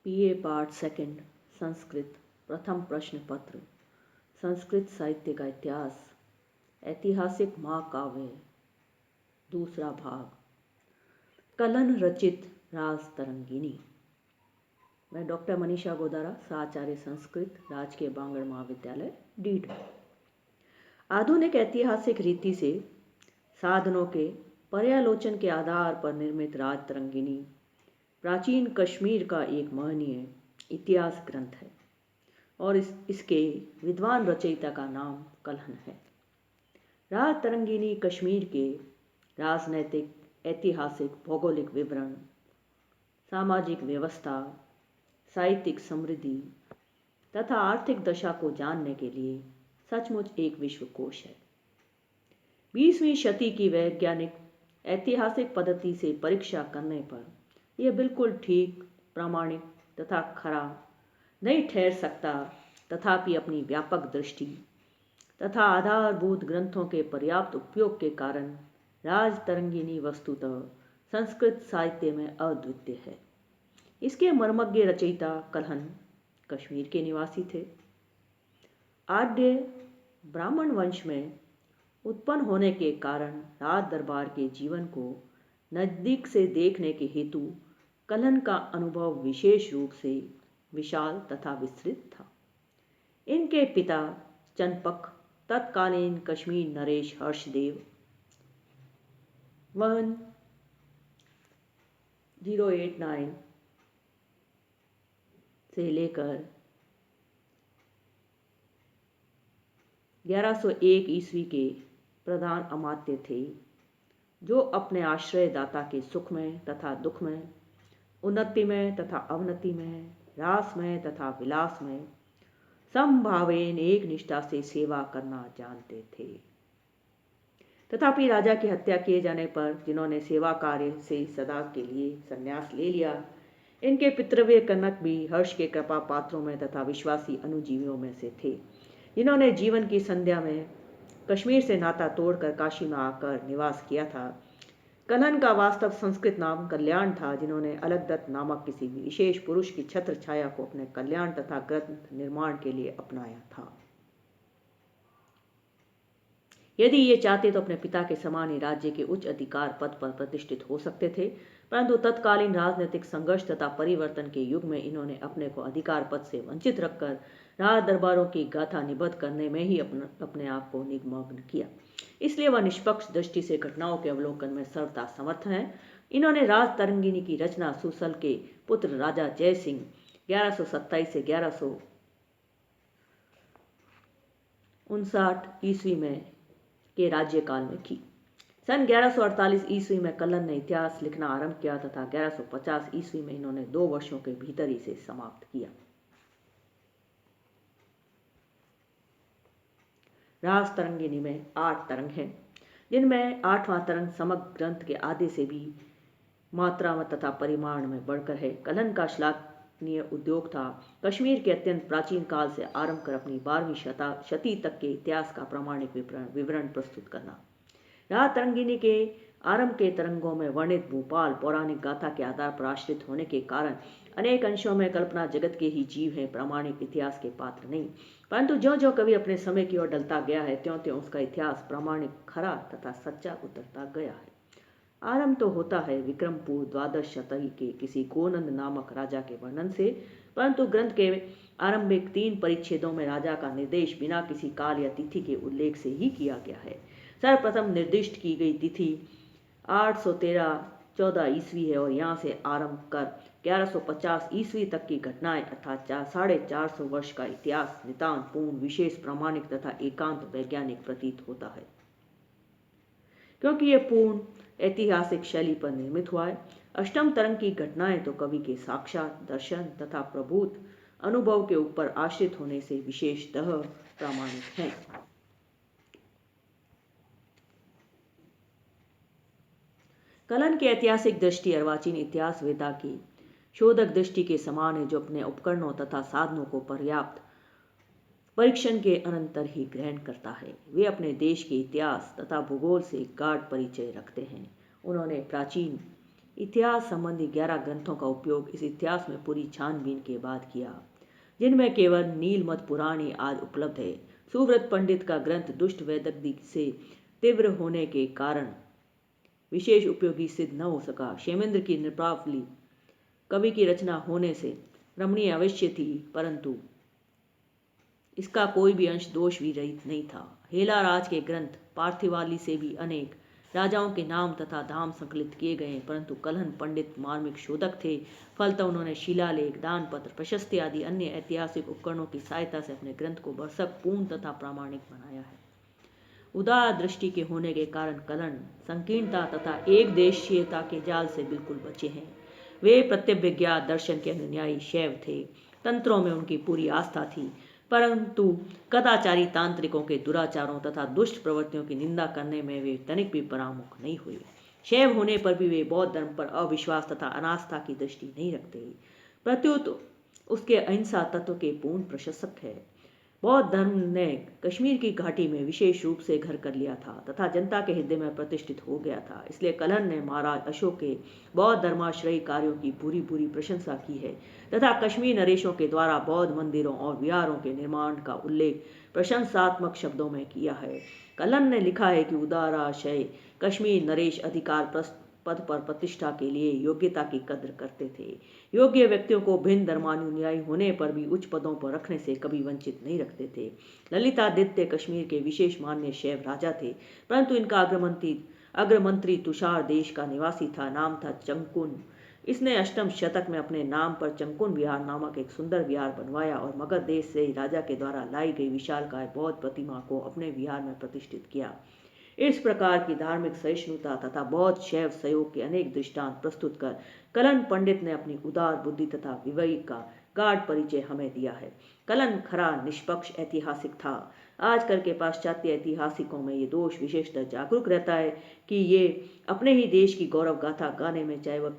पीए part second Sanskrit प्रथम प्रश्न पत्र संस्कृत साहित्य का इतिहास ऐतिहासिक महाकाव्य दूसरा भाग कलन रचित राज तरंगिणी। मैं डॉक्टर मनीषा गोदारा साचार्य संस्कृत राजकीय बांगड़ महाविद्यालय डीड। आधुनिक ऐतिहासिक रीति से साधनों के पर्यालोचन के आधार पर निर्मित राज तरंगिणी प्राचीन कश्मीर का एक महनीय इतिहास ग्रंथ है और इसके विद्वान रचयिता का नाम कलहन है। राज तरंगिणी कश्मीर के राजनैतिक, ऐतिहासिक, भौगोलिक विवरण, सामाजिक व्यवस्था, साहित्यिक समृद्धि तथा आर्थिक दशा को जानने के लिए सचमुच एक विश्वकोश है। 20वीं शती की वैज्ञानिक ऐतिहासिक पद्धति से परीक्षा करने पर यह बिल्कुल ठीक, प्रामाणिक तथा खरा नहीं ठहर सकता, तथापि अपनी व्यापक दृष्टि तथा आधारभूत ग्रंथों के पर्याप्त उपयोग के कारण राज तरंगिणी वस्तुतः संस्कृत साहित्य में अद्वितीय है। इसके मर्मज्ञ रचयिता कलहन कश्मीर के निवासी थे। आद्य ब्राह्मण वंश में उत्पन्न होने के कारण राज दरबार के जीवन को नजदीक से देखने के हेतु कलहन का अनुभव विशेष रूप से विशाल तथा विस्तृत था। इनके पिता चंपक तत्कालीन कश्मीर नरेश हर्षदेव 1089 से लेकर 1101 ईस्वी के प्रधान अमात्य थे, जो अपने आश्रयदाता के सुख में तथा दुख में, उन्नति में तथा अवनति में, रास में तथा विलास में समभावेन एक निष्ठा से सेवा करना जानते थे। तथापि राजा की हत्या किए जाने पर जिन्होंने सेवा कार्य से सदा के लिए संन्यास ले लिया, इनके पितृव्य कनक भी हर्ष के कृपा पात्रों में तथा विश्वासी अनुजीवियों में से थे, जिन्होंने जीवन की संध्या में कश्मीर से नाता तोड़कर काशी में आकर निवास किया था। कलहन का वास्तव संस्कृत नाम कल्याण था, जिन्होंने अलगदत्त नामक किसी विशेष पुरुष की छत्र छाया को अपने कल्याण तथा ग्रंथ निर्माण के लिए अपनाया था। यदि ये चाहते तो अपने पिता के समान ही राज्य के उच्च अधिकार पद पर प्रतिष्ठित हो सकते थे, परंतु तत्कालीन राजनीतिक संघर्ष तथा परिवर्तन के युग में इन्होंने अपने को अधिकार पद से वंचित रखकर राज दरबारों की गाथा निबद्ध करने में ही अपने आप को निमग्न किया। इसलिए वह निष्पक्ष दृष्टि से घटनाओं के अवलोकन में सर्वथा समर्थ हैं। इन्होंने राज तरंगिणी की रचना सुसल के पुत्र राजा जय सिंह 1127 से 1159 ईस्वी में के राज्यकाल में की। सन 1148 ईस्वी में कलहन ने इतिहास लिखना आरंभ किया तथा 1150 ईस्वी में इन्होंने 2 वर्षों के भीतर इसे समाप्त किया। राज तरंगिणी में 8 तरंग हैं, जिनमें 8वां तरंग समग्र ग्रंथ के आधे से भी मात्रा में तथा परिमाण में बढ़कर है। कलहन का श्लाघनीय उद्योग था कश्मीर के अत्यंत प्राचीन काल से आरंभ कर अपनी 12वीं शती तक के इतिहास का प्रामाणिक विवरण प्रस्तुत करना। राज तरंगिणी के आरंभ के तरंगों में वर्णित भूपाल पौराणिक गाथा के आधार पर आश्रित होने के कारण अनेक अंशों में कल्पना जगत के ही जीव हैं, प्रामाणिक इतिहास के पात्र नहीं। परंतु ज्यों ज्यों कवि अपने समय की ओर ढलता गया है, त्यों त्यों उसका इतिहास प्रामाणिक, खरा तथा सच्चा उतरता गया है। आरंभ तो होता है विक्रमपुर द्वादश शती के किसी गोनंद नामक राजा के वर्णन से, परंतु ग्रंथ के आरंभिक 3 परिच्छेदों में राजा का निर्देश बिना किसी काल या तिथि के उल्लेख से ही किया गया है। सर्वप्रथम निर्दिष्ट की गई तिथि 813-14 ईस्वी है और यहाँ से आरंभ कर 1150 ईस्वी तक की घटनाएं अर्थात 450 वर्ष का इतिहास नितांत पूर्ण, विशेष, प्रामाणिक तथा एकांत वैज्ञानिक प्रतीत होता है, क्योंकि यह पूर्ण ऐतिहासिक शैली पर निर्मित हुआ है। अष्टम तरंग की घटनाएं तो कवि के साक्षात दर्शन तथा प्रभूत अनुभव के ऊपर आश्रित होने से विशेषतः प्रामाणिक हैं। कलहन की ऐतिहासिक दृष्टि अर्वाचीन इतिहास वेदा की शोधक दृष्टि के समान है, जो अपने उपकरणों तथा साधनों को पर्याप्त परीक्षण के अनंतर ही ग्रहण करता है। वे अपने देश के इतिहास तथा भूगोल से गाढ़ परिचय रखते हैं। उन्होंने प्राचीन इतिहास संबंधी 11 ग्रंथों का उपयोग इस इतिहास में पूरी छानबीन के बाद किया, जिनमें केवल नीलमत पुराण ही आज उपलब्ध है। सुव्रत पंडित का ग्रंथ दुष्ट वैदग्धि से तीव्र होने के कारण विशेष उपयोगी सिद्ध न हो सका। क्षेमेंद्र की नृपावली कवि की रचना होने से रमणीय अवश्य थी, परंतु इसका कोई भी अंश दोष भी रहित नहीं था। हेला राज के ग्रंथ पार्थिवाली से भी अनेक राजाओं के नाम तथा धाम संकलित किए गए, परंतु कलहन पंडित मार्मिक शोधक थे। फलतः उन्होंने शिलालेख, दान पत्र, प्रशस्ति आदि अन्य ऐतिहासिक उपकरणों की सहायता से अपने ग्रंथ को भरसक पूर्ण तथा प्रामाणिक बनाया है। उदार दृष्टि के होने के कारण कलहन संकीर्णता तथा एक देशीयता के जाल से बिल्कुल बचे हैं। वे प्रत्यभिज्ञात दर्शन के अनुयायी शैव थे। तंत्रों में उनकी पूरी आस्था थी, परंतु कदाचारी तांत्रिकों के दुराचारों तथा दुष्ट प्रवृत्तियों की निंदा करने में वे तनिक भी परामुख नहीं हुए। शैव होने पर भी वे बौद्ध धर्म पर अविश्वास तथा अनास्था की दृष्टि नहीं रखते, प्रत्युत उसके अहिंसा तत्व के पूर्ण प्रशंसक है। बौद्ध धर्म ने कश्मीर की घाटी में विशेष रूप से घर कर लिया था तथा जनता के हृदय में प्रतिष्ठित हो गया था। इसलिए कलहन ने महाराज अशोक के बौद्ध धर्माश्रयी कार्यों की पूरी पूरी प्रशंसा की है तथा कश्मीर नरेशों के द्वारा बौद्ध मंदिरों और विहारों के निर्माण का उल्लेख प्रशंसात्मक शब्दों में किया है। कलहन ने लिखा है कि उदाराशय कश्मीर नरेश अधिकार पद पर प्रतिष्ठा के लिए योग्यता की कद्र करते थे। योग्य व्यक्तियों को भिन्न धर्मानुयायी होने पर भी उच्च पदों पर रखने से कभी वंचित नहीं रखते थे। ललितादित्य कश्मीर के विशेष मान्य शैव राजा थे, परंतु इनका अग्रमंत्री तुषार देश का निवासी था। नाम था चंकुन। इसने 8वीं शतक में अपने नाम पर चंकुन विहार नामक एक सुंदर विहार बनवाया और मगध देश से राजा के द्वारा लाई गई विशालकाय बौद्ध प्रतिमा को अपने विहार में प्रतिष्ठित किया। इस प्रकार की धार्मिक सहिष्णुता तथा बौद्ध शैव सहयोग के अनेक दृष्टांत प्रस्तुत कर कलहन पंडित ने अपनी उदार बुद्धि तथा विवेक का गाढ़ परिचय हमें दिया है। कलहन खरा निष्पक्ष ऐतिहासिक था। आजकल के पाश्चात्य ऐतिहासिकों में ये दोष विशेषतः जागरूक रहता है कि ये अपने ही देश की गौरव गाथा गाने में चाहे वह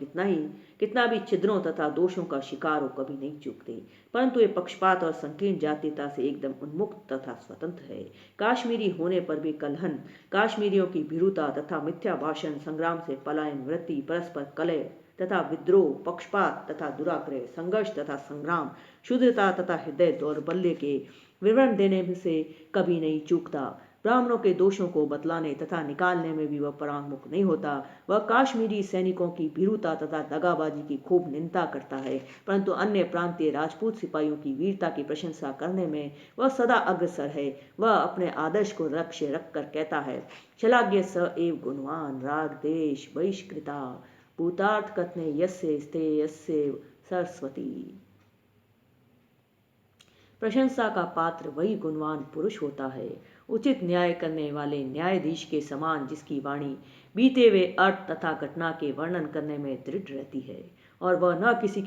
कितना भी छिद्रों तथा दोषों का शिकार हो कभी नहीं चूकते, परंतु ये पक्षपात और संकीर्ण जातीयता से एकदम उन्मुक्त तथा स्वतंत्र है। काश्मीरी होने पर भी कलहन काश्मीरियों की भीरुता तथा मिथ्या भाषण, संग्राम से पलायन वृत्ति, परस्पर कलह तथा विद्रोह, पक्षपात तथा दुराग्रह, संघर्ष तथा संग्राम, शुद्धता तथा हृदय दौर्बल्य के विवरण देने से कभी नहीं चूकता। ब्राह्मणों के दोषों को बतलाने तथा निकालने में भी वह परांगमुख नहीं होता। वह काश्मीरी सैनिकों की भीरुता तथा दगाबाजी की खूब निंदा करता है, परंतु अन्य प्रांतीय राजपूत सिपाहियों की वीरता की प्रशंसा करने में वह सदा अग्रसर है। वह अपने आदर्श को लक्ष्य रखकर कहता है, शलाघ्य स एव गुणवान राग देश बहिष्कृता भूतार्थ कथने यस्य स्ते यस्य सरस्वती। प्रशंसा का पात्र वही गुणवान पुरुष होता है, उचित न्याय करने वाले न्यायाधीश के समान, जिसकी वाणी बीते हुए अर्थ तथा घटना के वर्णन करने में दृढ़ रहती है और वह न किसी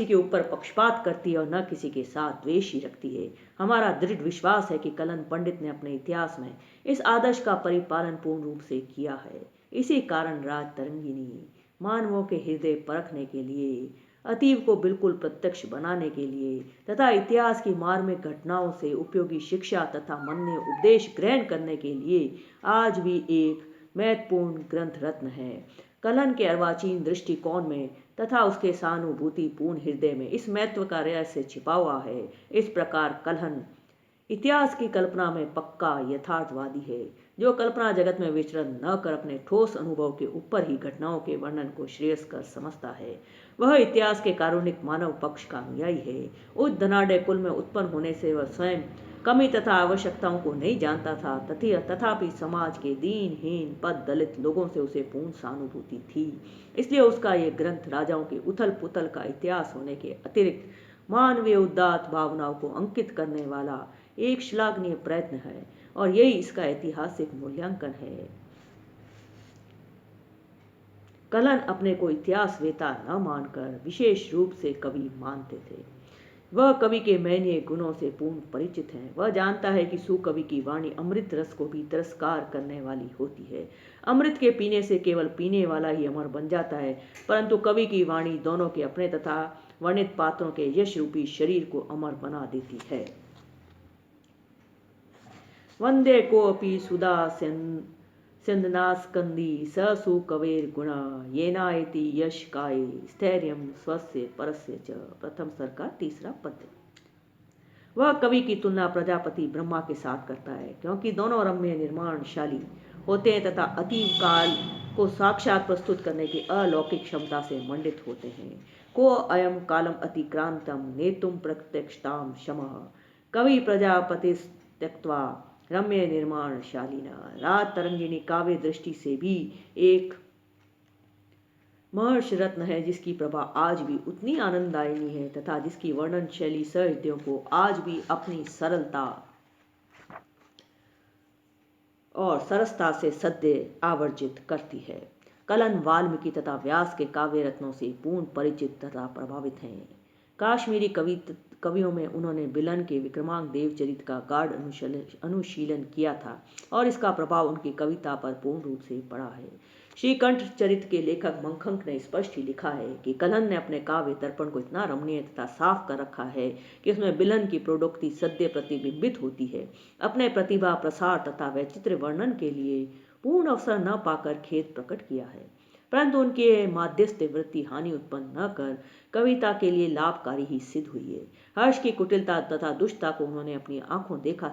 के ऊपर पक्षपात करती है और न किसी के साथ द्वेष ही रखती है। हमारा दृढ़ विश्वास है कि कलहन पंडित ने अपने इतिहास में इस आदर्श का परिपालन पूर्ण रूप से किया है। इसी कारण राज तरंगिनी मानवों के हृदय परखने के लिए, अतीव को बिल्कुल प्रत्यक्ष बनाने के लिए तथा इतिहास की मार्मिक घटनाओं से उपयोगी शिक्षा तथा मान्य उपदेश ग्रहण करने के लिए आज भी एक महत्वपूर्ण ग्रंथ रत्न है। कलहन के अर्वाचीन दृष्टिकोण में तथा उसके सहानुभूति पूर्ण हृदय में इस महत्व का रहस्य छिपा हुआ है। इस प्रकार कलहन इतिहास की कल्पना में पक्का यथार्थवादी है, जो कल्पना जगत में विचरण न कर अपने ठोस अनुभव के ऊपर ही घटनाओं के वर्णन को श्रेयस्कर समझता है। वह इतिहास के कारुणिक मानव पक्ष का अनुयायी है। उस धनाढ़ कुल में उत्पन्न होने से वह स्वयं कमी तथा आवश्यकताओं को नहीं जानता था, तथापि समाज के दीनहीन पद दलित लोगों से उसे पूर्ण सहानुभूति थी। इसलिए उसका ये ग्रंथ राजाओं के उथल पुथल का इतिहास होने के अतिरिक्त मानवीय उदात्त भावनाओं को अंकित करने वाला एक श्लाघनीय प्रयत्न है और यही इसका ऐतिहासिक मूल्यांकन है। कलहन अपने को इतिहासवेता न मानकर विशेष रूप से कवि मानते थे। वह कवि के महनीय गुणों से पूर्ण परिचित है। वह जानता है कि सुकवि की वाणी अमृत रस को भी तिरस्कार करने वाली होती है। अमृत के पीने से केवल पीने वाला ही अमर बन जाता है, परंतु कवि की वाणी दोनों के अपने तथा वर्णित पात्रों के यश रूपी शरीर को अमर बना देती है। वंदे को अपि सुधा सिंधनास्कंदी स सुकवेर गुणा येनायति यश काय स्थैर्यम स्वस्य परस्य च। प्रथम स्तर का तीसरा पद्य। वह कवि की तुलना प्रजापति ब्रह्मा के साथ करता है, क्योंकि दोनों रम्य निर्माणशाली होते हैं तथा अतीव काल को साक्षात प्रस्तुत करने की अलौकिक क्षमता से मंडित होते हैं। को अयम कालम अतिक्रांतम नेतुम प्रत्यक्षताम क्षमः कवि प्रजापति त्यक्त्वा रम्य निर्माणशालिना। रात तरंगिणी काव्य दृष्टि से भी एक महर्षि रत्न है, जिसकी प्रभा आज भी उतनी आनंददायिनी है तथा जिसकी वर्णन शैली सहृदयों को आज भी अपनी सरलता और सरसता से सद्य आवर्जित करती है। कलन वाल्मीकि तथा व्यास के काव्य रत्नों से पूर्ण परिचित तथा प्रभावित हैं। काश्मीरी कवियों में उन्होंने बिलन के विक्रमांक देवचरित का गाढ़ अनुशीलन किया था और इसका प्रभाव उनकी कविता पर पूर्ण रूप से पड़ा है। श्रीकंठ चरित के लेखक मंखंक ने स्पष्ट ही लिखा है कि कलन ने अपने काव्य दर्पण को इतना रमणीय तथा साफ कर रखा है कि उसमें बिलन की प्रोडोक्ति सद्य प्रतिबिंबित होती है। अपने प्रतिभा प्रसार तथा वैचित्र वर्णन के लिए पूर्ण अवसर न पाकर खेद प्रकट किया है, परंतु उनके माध्यस्थ वृत्ति हानि उत्पन्न न कर कविता के लिए लाभकारी ही सिद्ध हुई है। हर्ष की कुटिलता तथा दुष्टता को उन्होंने अपनी आंखों देखा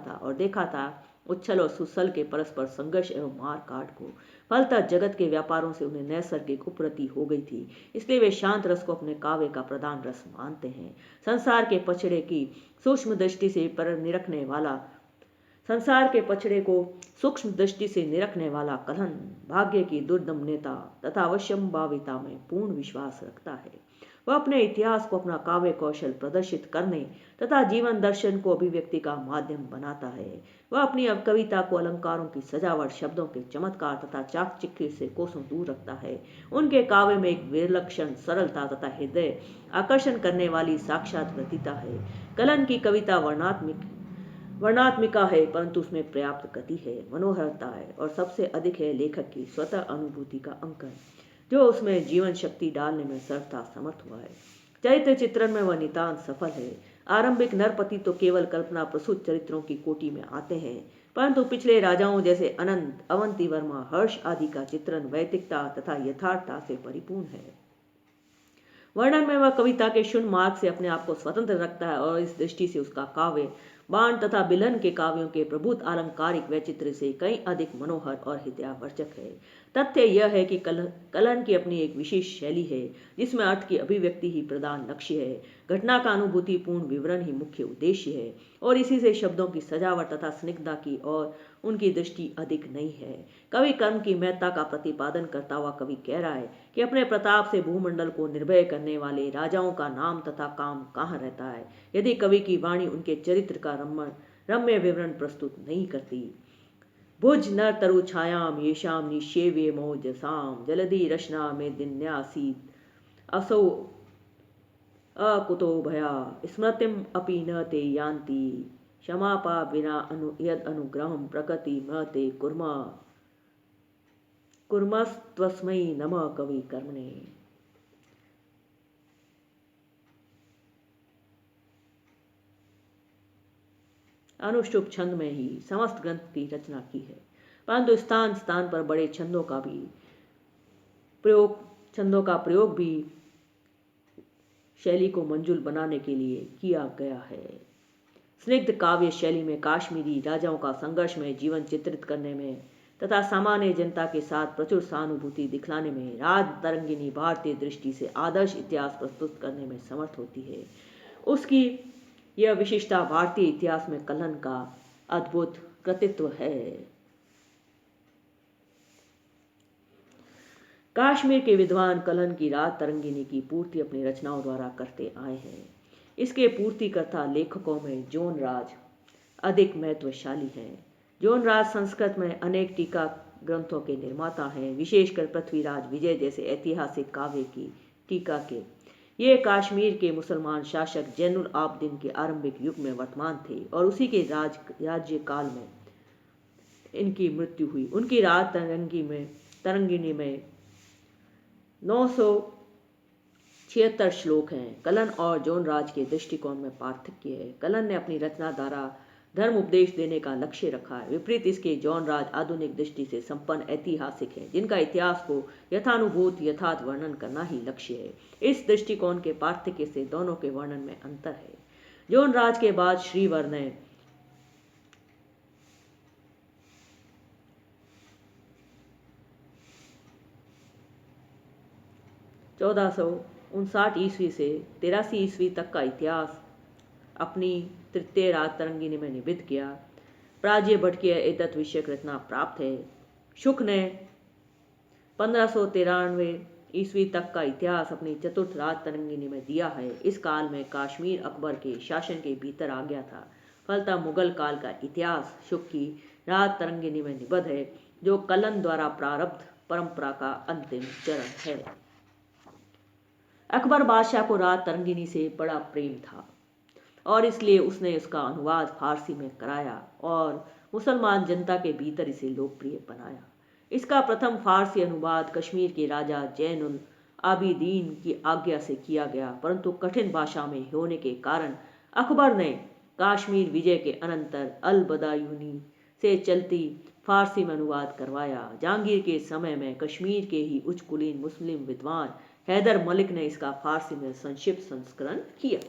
था उच्छल और सुसल के परस्पर संघर्ष एवं मार काट को। फलतः जगत के व्यापारों से उन्हें नैसर्गिक उपरति हो गई थी, इसलिए वे शांत रस को अपने काव्य का प्रधान रस मानते हैं। संसार के पछड़े की सूक्ष्म दृष्टि से सूक्ष्म दृष्टि से निरखने वाला कलन भाग्य की दुर्दम नेता तथा अवश्यंभाविता में पूर्ण विश्वास रखता है। वह अपने इतिहास को अपना काव्य कौशल प्रदर्शित करने तथा जीवन दर्शन को अभिव्यक्ति का माध्यम बनाता है। वह अपनी कविता को अलंकारों की सजावट, शब्दों के चमत्कार तथा चाकचक्य से कोसों दूर रखता है। उनके काव्य में एक विलक्षण सरलता तथा हृदय आकर्षण करने वाली साक्षात वृत्तिता है। कलन की कविता वर्णात्मिका है, परंतु उसमें पर्याप्त गति है, मनोहरता है और सबसे अधिक है लेखक की स्वतः अनुभूति का अंकन, जो उसमें जीवन शक्ति डालने में सर्वथा समर्थ हुआ है। चरित्र चित्रण में वह नितांत सफल है। आरंभिक नरपति तो केवल कल्पना प्रसूत चरित्रों की कोटि में आते हैं, परंतु पिछले राजाओं जैसे अनंत, अवंतीवर्मा, हर्ष आदि का चित्रण वैतिकता तथा यथार्थता से परिपूर्ण है। वर्णन में वह कविता के शून्य मार्ग से अपने आप को स्वतंत्र रखता है और इस दृष्टि से उसका काव्य बाण तथा बिलन के काव्यों के प्रभुत अलंकारिक वैचित्र से कई अधिक मनोहर और हृदयावर्चक है। तथ्य यह है कि कलन की अपनी एक विशेष शैली है, जिसमें अर्थ की अभिव्यक्ति ही प्रधान लक्ष्य है, घटना का अनुभूतिपूर्ण विवरण ही मुख्य उद्देश्य है और इसी से शब्दों की सजावट तथा स्निग्धता की और उनकी दृष्टि अधिक नहीं है। कवि कर्म की महत्ता का प्रतिपादन करता हुआ कवि कह रहा है कि अपने प्रताप से भूमंडल को निर्भय करने वाले राजाओं का नाम तथा काम कहाँ रहता है, यदि कवि की वाणी उनके चरित्र का रम्य विवरण प्रस्तुत नहीं करती। भुज नर तरु छायाम येषाम निषेव्य मौजसाम जलधि रचना में दिन्यासीत असौ अकुतो भया स्मृतिम अपि न ते यान्ति क्षमापा विना यद अनुग्रहम प्रकृति महते कुर्मस्त्वस्मै नमः कवि कर्मणे। अनुष्टुप छंद में ही समस्त ग्रंथ की रचना की है, परंतु स्थान स्थान पर बड़े छंदों का प्रयोग भी शैली को मंजुल बनाने के लिए किया गया है। स्निग्ध काव्य शैली में काश्मीरी राजाओं का संघर्ष में जीवन चित्रित करने में तथा सामान्य जनता के साथ प्रचुर सहानुभूति दिखलाने में राज तरंगिनी भारतीय दृष्टि से आदर्श इतिहास प्रस्तुत करने में समर्थ होती है। उसकी यह विशिष्टता भारतीय इतिहास में कलन का अद्भुत कृतित्व है। काश्मीर के विद्वान कलन की रात तरंगिनी की पूर्ति अपनी रचनाओं द्वारा करते आए हैं। इसके पूर्तिकर्ता लेखकों में जोनराज अधिक महत्वशाली हैं। जोनराज संस्कृत में अनेक टीका ग्रंथों के निर्माता हैं, विशेषकर पृथ्वीराज विजय जैसे ऐतिहासिक काव्य की टीका के। ये कश्मीर के मुसलमान शासक जैनुल आबदीन के आरंभिक युग में वर्तमान थे और उसी के राज्य काल में इनकी मृत्यु हुई। उनकी रात तरंगिनी में 976 श्लोक हैं। कलन और जोनराज के दृष्टिकोण में पार्थक्य है। कलन ने अपनी रचना द्वारा धर्म उपदेश देने का लक्ष्य रखा है। विपरीत इसके जौन राज आधुनिक दृष्टि से संपन्न ऐतिहासिक है, जिनका इतिहास को यथानुभूत यथार्थ वर्णन करना ही लक्ष्य है। इस दृष्टिकोण के पार्थक्य से दोनों के वर्णन में अंतर है। जौन राज के बाद श्रीवर ने 1459 ईस्वी से 83 ईस्वी तक का इतिहास अपनी तृतीय राज तरंगिनी में निबद्ध किया। प्राज्य भटकीय एतत् विषयक रचना प्राप्त है। शुक ने 1593 ईस्वी तक का इतिहास अपनी चतुर्थ राज तरंगिनी में दिया है। इस काल में कश्मीर अकबर के शासन के भीतर आ गया था। फलतः मुगल काल का इतिहास शुक की राज तरंगिनी में निबद्ध है, जो कलन द्वारा प्रारब्ध परंपरा का अंतिम चरण है। अकबर बादशाह को राज तरंगिनी से बड़ा प्रेम था और इसलिए उसने उसका अनुवाद फारसी में कराया और मुसलमान जनता के भीतर इसे लोकप्रिय बनाया। इसका प्रथम फारसी अनुवाद कश्मीर के राजा जैनुल आबिदीन की आज्ञा से किया गया, परंतु कठिन भाषा में होने के कारण अकबर ने कश्मीर विजय के अनंतर अल बदायूनी से चलती फारसी में अनुवाद करवाया। जहांगीर के समय में कश्मीर के ही उच्च कुलीन मुस्लिम विद्वान हैदर मलिक ने इसका फारसी में संक्षिप्त संस्करण किया।